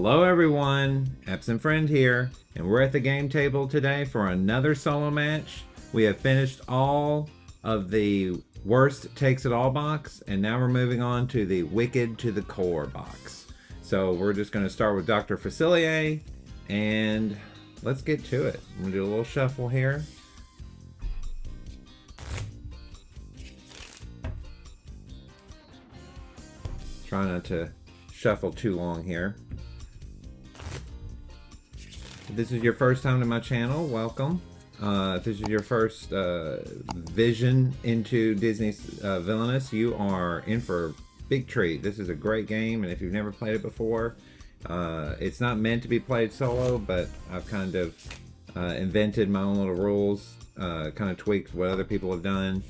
Hello everyone, Absent Friend here, and we're at the game table today for another solo match. We have finished all of the Worst Takes It All box, and now we're moving on to the Wicked to the Core box. So we're just going to start with Dr. Facilier, and let's get to it. I'm going to do a little shuffle here. Try not to shuffle too long here. If this is your first time to my channel, welcome. If this is your first vision into Disney's Villainous, you are in for a big treat. This is a great game, and if you've never played it before, it's not meant to be played solo, but I've kind of invented my own little rules, kind of tweaked what other people have done,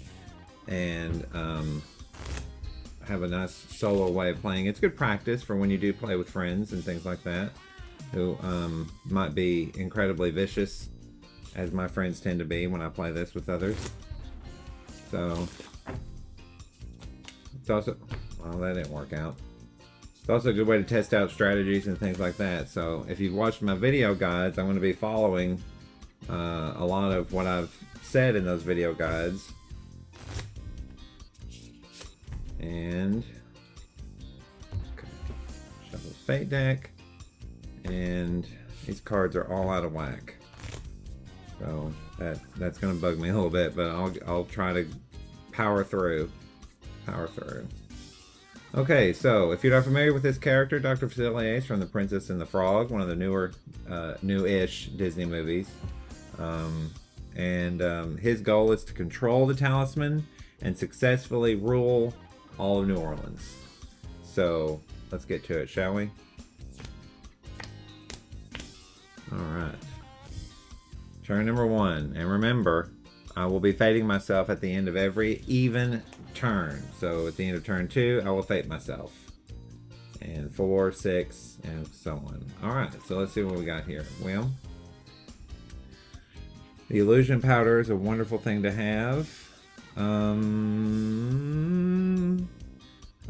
and have a nice solo way of playing. It's good practice for when you do play with friends and things like that, who might be incredibly vicious, as my friends tend to be when I play this with others. So it's also, well, that didn't work out. It's also a good way to test out strategies and things like that. So if you've watched my video guides, I'm going to be following a lot of what I've said in those video guides. And okay, shuffle the Fate deck, and these cards are all out of whack. So that's gonna bug me a little bit, but I'll try to power through. Okay, so if you're not familiar with this character, Dr. Facilier is from The Princess and the Frog, one of the newer, new-ish Disney movies. His goal is to control the talisman and successfully rule all of New Orleans. So let's get to it, shall we? Alright. Turn number 1. And remember, I will be fating myself at the end of every even turn. So at the end of turn 2, I will fate myself. And 4, 6, and so on. Alright, so let's see what we got here. Well, the illusion powder is a wonderful thing to have. I'm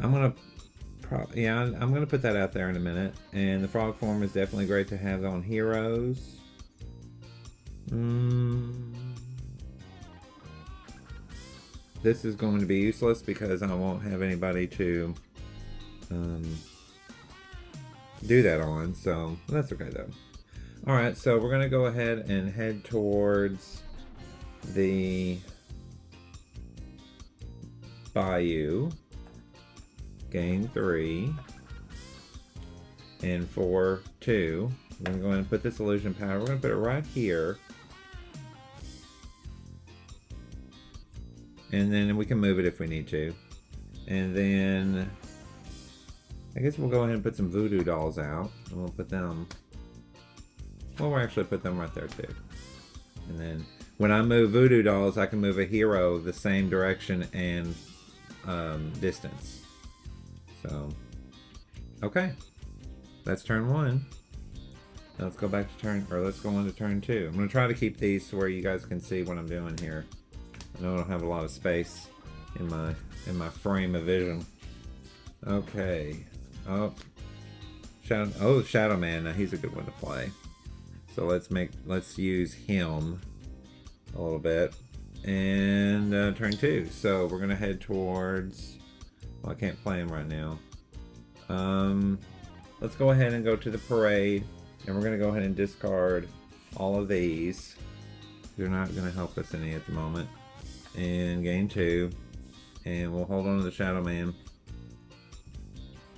gonna put that out there in a minute. And the frog form is definitely great to have on heroes. This is going to be useless because I won't have anybody to do that on, so that's okay though. Alright, so we're gonna go ahead and head towards the Bayou. Gain 3 and 4, 2. We're going to go ahead and put this illusion powder. We're going to put it right here. And then we can move it if we need to. And then I guess we'll go ahead and put some voodoo dolls out. And we'll put them, well, we'll actually put them right there too. And then when I move voodoo dolls, I can move a hero the same direction and distance. So, okay, that's turn 1. Now let's go back to let's go on to turn 2. I'm gonna try to keep these to where you guys can see what I'm doing here. I know I don't have a lot of space in my frame of vision. Okay. Oh, Shadow Man. Now he's a good one to play. So let's use him a little bit. And turn 2. So we're gonna head towards. Well, I can't play him right now. Let's go ahead and go to the parade, and we're going to go ahead and discard all of these. They're not going to help us any at the moment. And gain 2, and we'll hold on to the Shadow Man.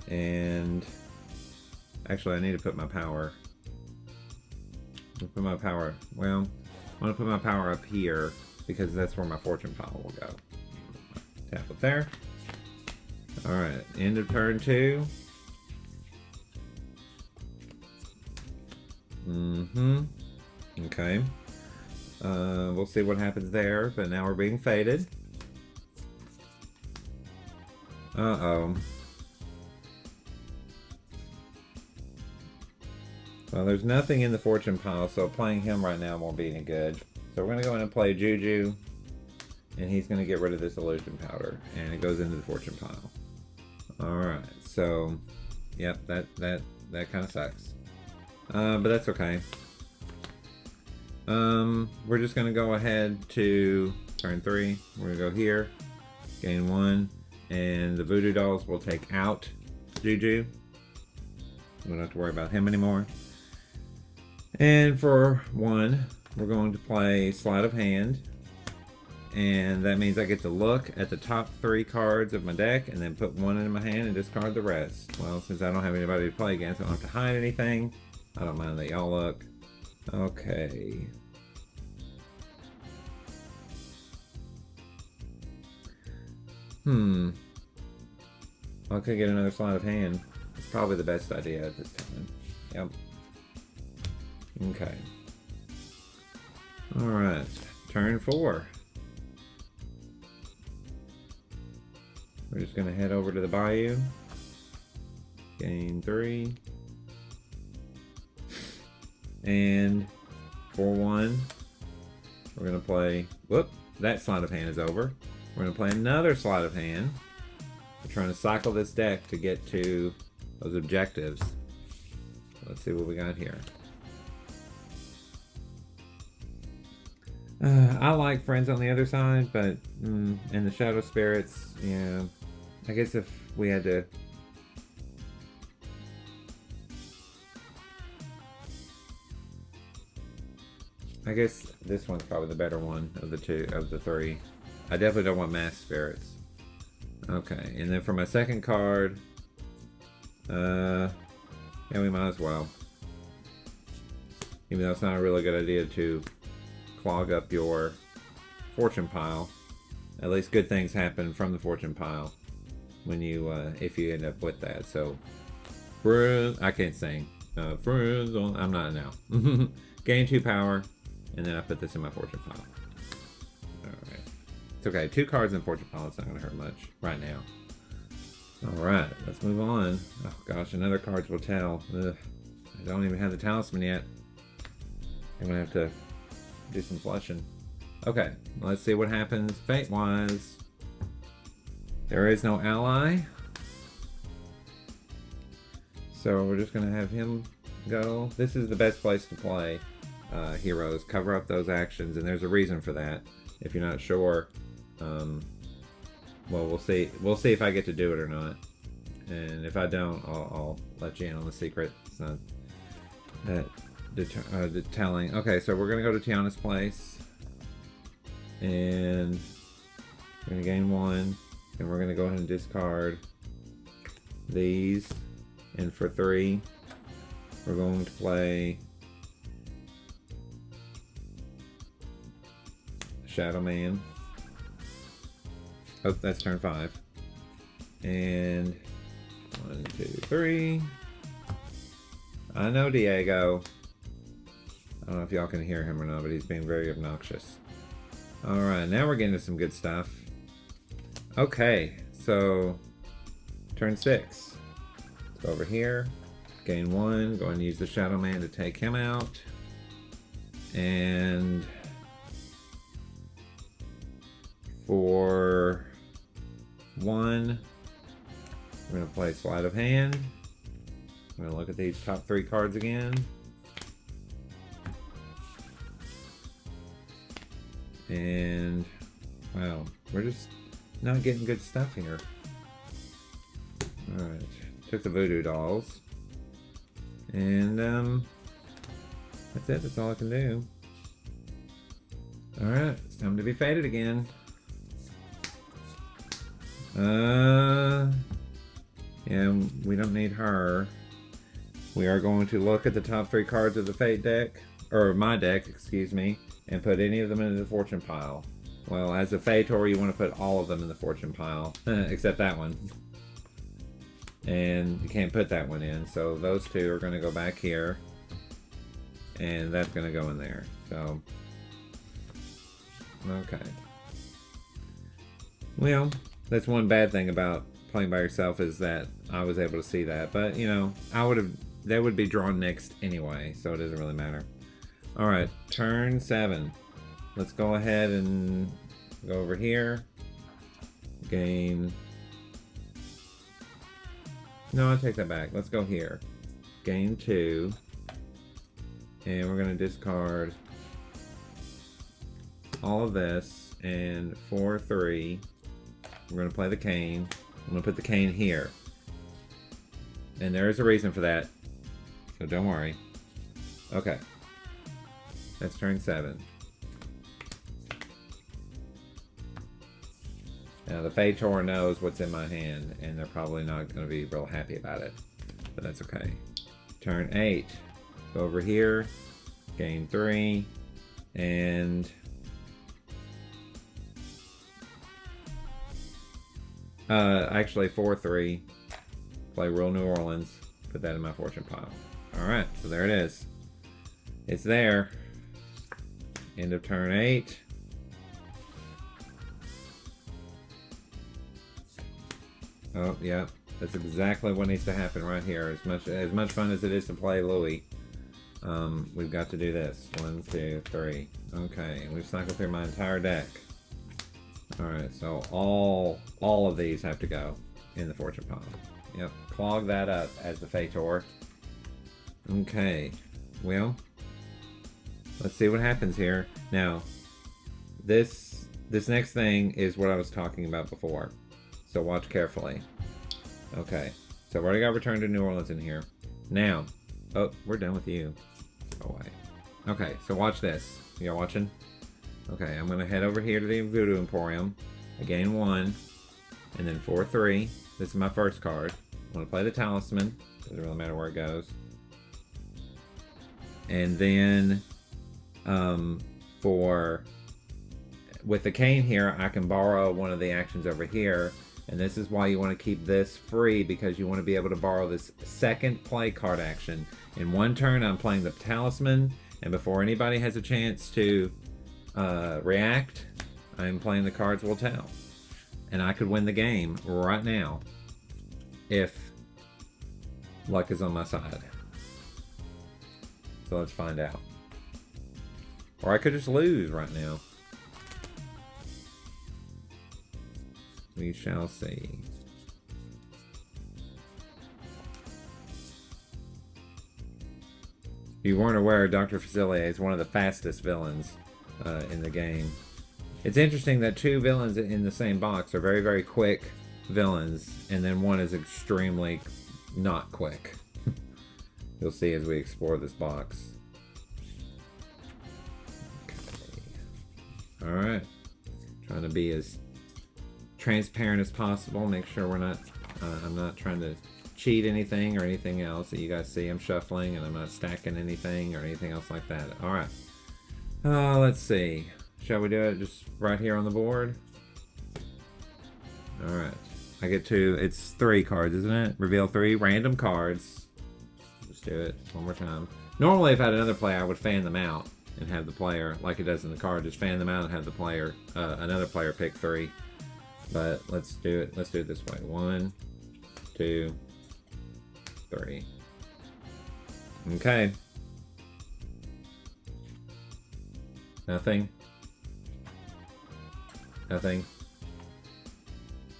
And actually, I need to put my power. Well, I'm going to put my power up here because that's where my fortune pile will go. Tap it there. Alright, end of turn 2. Okay. We'll see what happens there, but now we're being fated. Uh-oh. Well, there's nothing in the fortune pile, so playing him right now won't be any good. So we're going to go in and play Juju, and he's going to get rid of this illusion powder, and it goes into the fortune pile. Alright, so, yep, that kind of sucks. But that's okay. We're just gonna go ahead to turn 3. We're gonna go here, gain 1, and the voodoo dolls will take out Juju. We don't have to worry about him anymore. And for 1, we're going to play Sleight of Hand. And that means I get to look at the top 3 cards of my deck and then put 1 in my hand and discard the rest. Well, since I don't have anybody to play against, I don't have to hide anything. I don't mind that y'all look. Okay. I could get another Sleight of Hand. It's probably the best idea at this time. Yep. Okay. Alright. Turn 4. We're just going to head over to the bayou. Gain 3. And for 1, we're going to play... Whoop! That Sleight of Hand is over. We're going to play another Sleight of Hand. We're trying to cycle this deck to get to those objectives. Let's see what we got here. I like Friends on the Other Side, but and the Shadow Spirits, yeah. I guess if we had to... I guess this one's probably the better one of the 3. I definitely don't want Mass Spirits. Okay, and then for my second card, yeah, we might as well. Even though it's not a really good idea to clog up your fortune pile. At least good things happen from the fortune pile when you, if you end up with that. So, I can't sing. I'm not now. Gain 2 power, and then I put this in my fortune pile. Alright. It's okay. 2 cards in fortune pile, it's not going to hurt much right now. Alright, let's move on. Oh gosh, another Cards Will Tell. Ugh. I don't even have the talisman yet. I'm going to have to do some flushing. Okay, let's see what happens fate-wise. There is no ally. So we're just going to have him go. This is the best place to play heroes. Cover up those actions, and there's a reason for that. If you're not sure, well, we'll see. We'll see if I get to do it or not. And if I don't, I'll let you in on the secret. It's not that telling. Okay, so we're going to go to Tiana's place. And we're going to gain 1. And we're going to go ahead and discard these. And for 3, we're going to play Shadow Man. Oh, that's turn 5. And 1, 2, 3. I know Diego. I don't know if y'all can hear him or not, but he's being very obnoxious. Alright, now we're getting to some good stuff. Okay, so turn 6. Let's go over here. Gain 1. Go ahead and use the Shadow Man to take him out. And for 1, we're going to play Sleight of Hand. I'm going to look at these top 3 cards again. And wow, we're just not getting good stuff here. Alright, took the voodoo dolls. And that's it, that's all I can do. Alright, it's time to be fated again. Yeah, we don't need her. We are going to look at the top 3 cards of the Fate deck, or my deck, excuse me, and put any of them into the fortune pile. Well, as a Fator, you want to put all of them in the fortune pile, except that one. And you can't put that one in, so those 2 are going to go back here, and that's going to go in there. So, okay. Well, that's one bad thing about playing by yourself, is that I was able to see that, but you know, they would be drawn next anyway, so it doesn't really matter. Alright, turn 7. Let's go ahead and go over here. Gain... No, I take that back. Let's go here. Gain 2. And we're going to discard all of this. And 4-3. We're going to play the cane. I'm going to put the cane here. And there is a reason for that. So don't worry. Okay. That's turn 7. Now the Facilier knows what's in my hand, and they're probably not going to be real happy about it. But that's okay. Turn 8. Go over here. Gain 3. And... actually 4-3. Play Real New Orleans. Put that in my fortune pile. Alright, so there it is. It's there. End of turn 8. Oh, yeah. That's exactly what needs to happen right here. As much fun as it is to play Louis, we've got to do this. 1, 2, 3. Okay, and we've cycled through my entire deck. Alright, so all of these have to go in the fortune pile. Yep, clog that up as the Facilier. Okay, well, let's see what happens here. Now, this next thing is what I was talking about before. So watch carefully. Okay, so I've already got Return to New Orleans in here. Now, oh, we're done with you. Go away. Okay, so watch this. Y'all watching? Okay, I'm going to head over here to the Voodoo Emporium. I gain 1. And then 4-3. This is my first card. I'm going to play the Talisman. Doesn't really matter where it goes. And then, with the cane here, I can borrow one of the actions over here. And this is why you want to keep this free, because you want to be able to borrow this second play card action. In one turn, I'm playing the Talisman, and before anybody has a chance to react, I'm playing the Cards Will Tell. And I could win the game right now if luck is on my side. So let's find out. Or I could just lose right now. We shall see. If you weren't aware, Dr. Facilier is one of the fastest villains in the game. It's interesting that 2 villains in the same box are very, very quick villains, and then one is extremely not quick. You'll see as we explore this box. Okay. Alright. Trying to be as transparent as possible. Make sure we're not, I'm not trying to cheat anything or anything else. That you guys see I'm shuffling and I'm not stacking anything or anything else like that. Alright. Let's see. Shall we do it just right here on the board? Alright. I get to, it's 3 cards, isn't it? Reveal 3 random cards. Let's do it one more time. Normally if I had another player, I would fan them out and have the player, like it does in the card, just fan them out and have the player, another player pick 3. But let's do it this way. 1, 2, 3. Okay. Nothing. Nothing.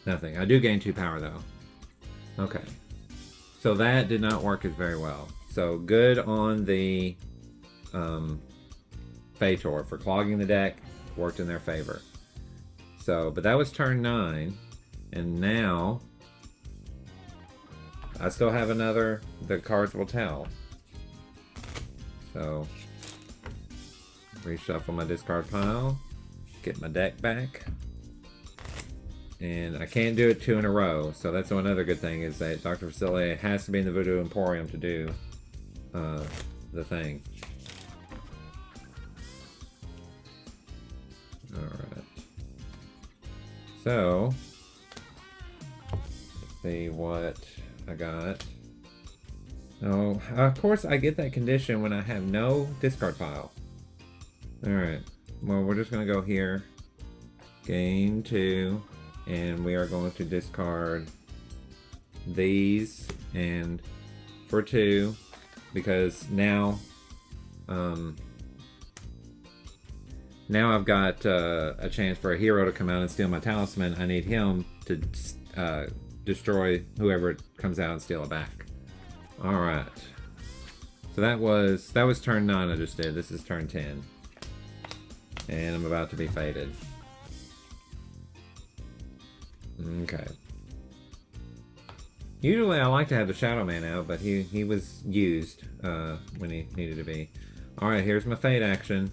Nothing. I do gain 2 power though. Okay. So that did not work as very well. So good on the Facilier for clogging the deck. Worked in their favor. So, but that was turn 9. And now I still have another, the Cards Will Tell. So reshuffle my discard pile. Get my deck back. And I can't do it 2 in a row. So that's another good thing, is that Dr. Facilier has to be in the Voodoo Emporium to do the thing. Alright. So, let's see what I got. Oh, of course I get that condition when I have no discard pile. Alright. Well, we're just going to go here. Gain 2. And we are going to discard these and for 2, because now now I've got a chance for a hero to come out and steal my talisman. I need him to destroy whoever comes out and steal it back. Alright. So that was turn 9 I just did. This is turn 10. And I'm about to be faded. Okay. Usually I like to have the Shadow Man out, but he was used when he needed to be. Alright, here's my fade action.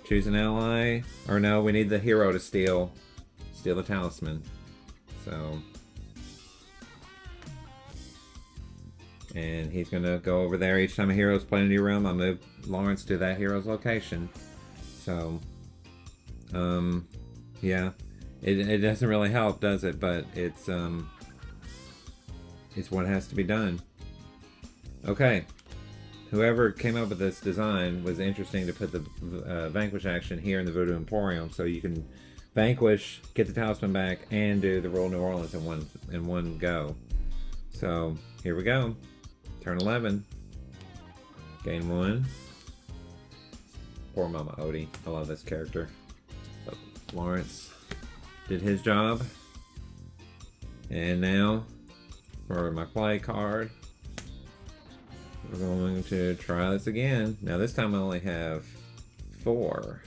Choose an ally. Or no, we need the hero to steal the talisman. So... and he's gonna go over there each time a hero's playing a new room. I'll move Lawrence to that hero's location. So, yeah, it doesn't really help, does it? But it's what has to be done. Okay, whoever came up with this design was interesting to put the Vanquish action here in the Voodoo Emporium, so you can Vanquish, get the talisman back, and do the Royal New Orleans in one go. So here we go. Turn 11. Gain 1. Poor Mama Odie. I love this character. But Lawrence did his job. And now, for my play card, we're going to try this again. Now this time I only have 4.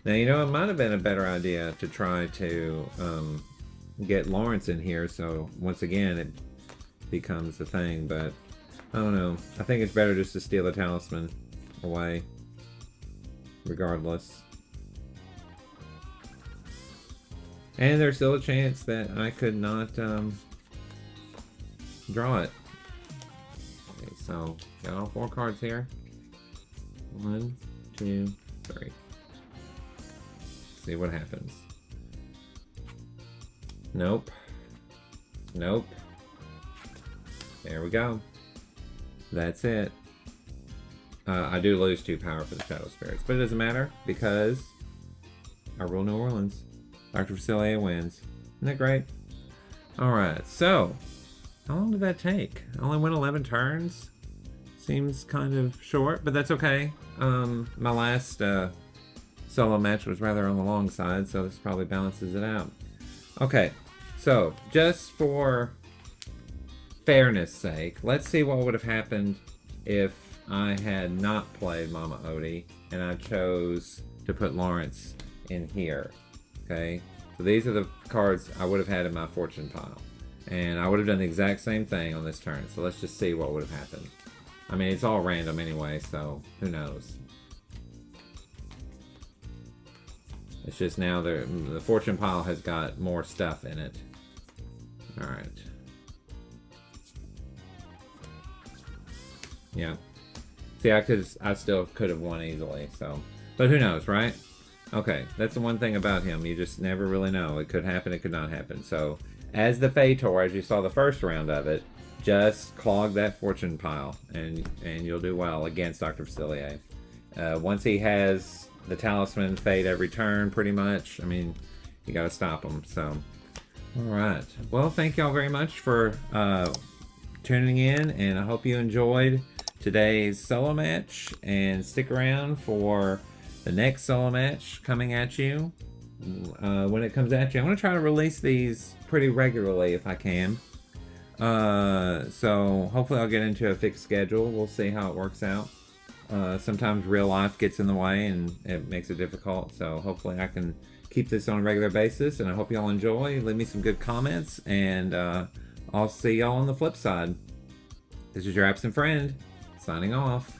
Now, you know, it might have been a better idea to try to get Lawrence in here, so once again it becomes a thing, but I don't know. I think it's better just to steal the talisman away, regardless. And there's still a chance that I could not draw it. Okay, so got all 4 cards here. 1, 2, 3. See what happens. Nope. Nope. There we go. That's it. I do lose 2 power for the Shadow Spirits, but it doesn't matter because I rule New Orleans. Dr. Facilier wins. Isn't that great? Alright, so how long did that take? I only went 11 turns. Seems kind of short, but that's okay. My last solo match was rather on the long side, so this probably balances it out. Okay, so just for fairness sake, let's see what would have happened if I had not played Mama Odie and I chose to put Lawrence in here. Okay, so these are the cards I would have had in my fortune pile, and I would have done the exact same thing on this turn. So let's just see what would have happened. I mean, it's all random anyway, so who knows. It's just now the fortune pile has got more stuff in it. Alright. Yeah. See, I still could have won easily, so. But who knows, right? Okay, that's the one thing about him. You just never really know. It could happen, it could not happen. So, as the Fator, as you saw the first round of it, just clog that fortune pile, and you'll do well against Dr. Facilier. Once he has the talisman fade every turn, pretty much, I mean, you gotta stop him, so. Alright, well, thank y'all very much for tuning in, and I hope you enjoyed today's solo match, and stick around for the next solo match coming at you. When it comes at you, I'm going to try to release these pretty regularly if I can. So hopefully I'll get into a fixed schedule. We'll see how it works out. Sometimes real life gets in the way and it makes it difficult, so hopefully I can keep this on a regular basis, and I hope y'all enjoy. Leave me some good comments, and I'll see y'all on the flip side. This is your absent friend, signing off.